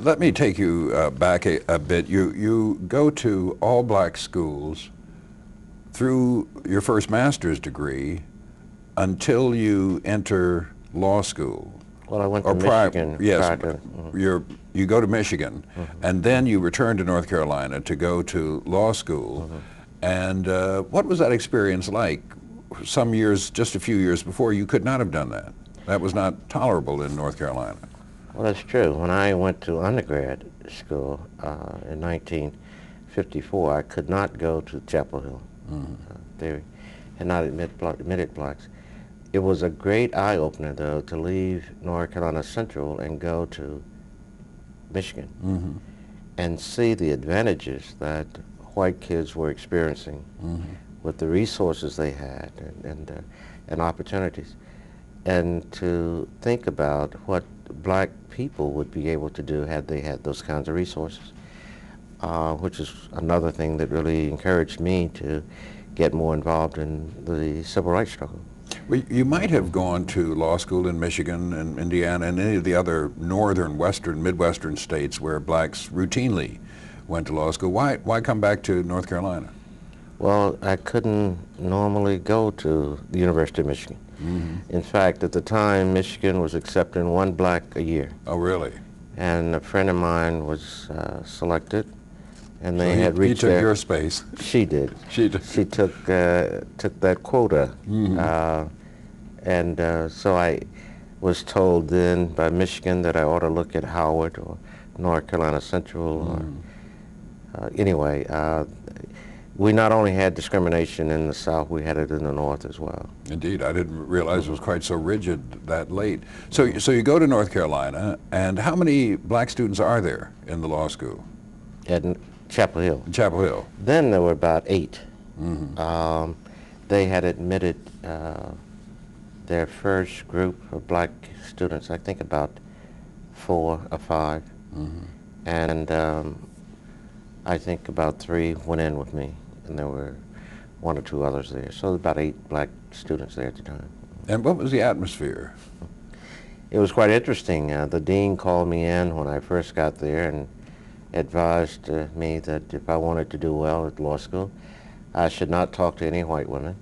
Let me take you back a bit. You go to all black schools through your first master's degree until you enter law school. Well, I went to Michigan. Yes, prior to, you go to Michigan, and then you return to North Carolina to go to law school. And what was that experience like? Some years, just a few years before, you could not have done that. That was not tolerable in North Carolina. Well, that's true. When I went to undergrad school in 1954, I could not go to Chapel Hill. They had not admitted blacks. It was a great eye-opener, though, to leave North Carolina Central and go to Michigan and see the advantages that white kids were experiencing with the resources they had and opportunities, and to think about what black people would be able to do had they had those kinds of resources, which is another thing that really encouraged me to get more involved in the civil rights struggle. Well, you might have gone to law school in Michigan and Indiana and any of the other northern, western, midwestern states where blacks routinely went to law school. Why come back to North Carolina? Well, I couldn't normally go to the University of Michigan. In fact, at the time, Michigan was accepting one black a year. Oh, really? And a friend of mine was selected, and they had reached he took your space. She did. She did. She took that quota, so I was told then by Michigan that I ought to look at Howard or North Carolina Central. Or, anyway, we not only had discrimination in the South, we had it in the North as well. Indeed, I didn't realize it was quite so rigid that late. So you go to North Carolina, and how many black students are there in the law school? At Chapel Hill. In Chapel Hill. Then there were about 8. They had admitted their first group of black students, I think about 4 or 5, and I think about 3 went in with me, and there were 1 or 2 others there. So about 8 black students there at the time. And what was the atmosphere? It was quite interesting. The dean called me in when I first got there and advised me that if I wanted to do well at law school, I should not talk to any white women,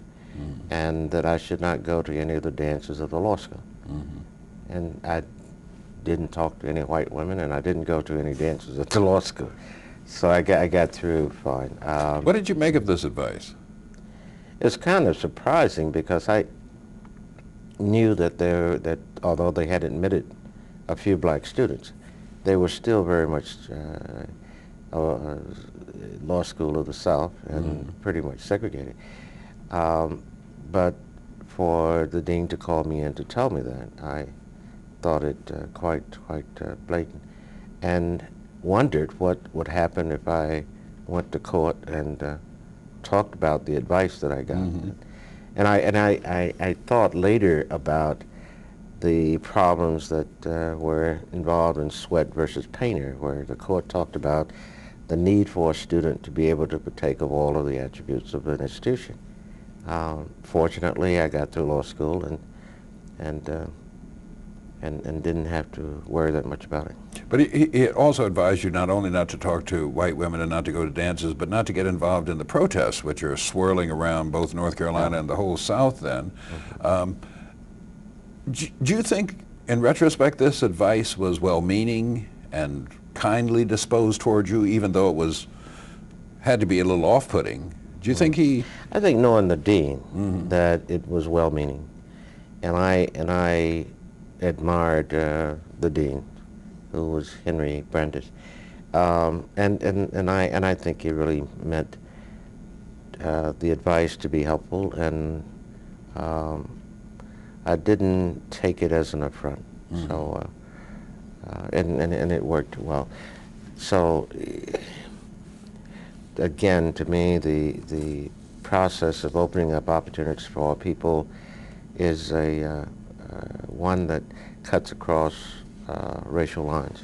and that I should not go to any of the dances of the law school. And I didn't talk to any white women, and I didn't go to any dances at the law school. So I got through fine. What did you make of this advice? It's kind of surprising because I knew that although they had admitted a few black students, they were still very much law school of the South and pretty much segregated. But for the dean to call me in to tell me that, I thought it quite blatant, and wondered what would happen if I went to court and talked about the advice that I got. And I thought later about the problems that were involved in Sweat versus Painter, where the court talked about the need for a student to be able to partake of all of the attributes of an institution. Fortunately, I got through law school and didn't have to worry that much about it. But he also advised you not only not to talk to white women and not to go to dances, but not to get involved in the protests, which are swirling around both North Carolina and the whole South then. Do you think, in retrospect, this advice was well-meaning and kindly disposed toward you, even though it had to be a little off-putting? Do you think he... I think knowing the dean, that it was well-meaning. And I admired the dean, who was Henry Brandes, and I think he really meant the advice to be helpful, and I didn't take it as an affront. So and it worked well. So again, to me, the process of opening up opportunities for all people is one that cuts across racial lines.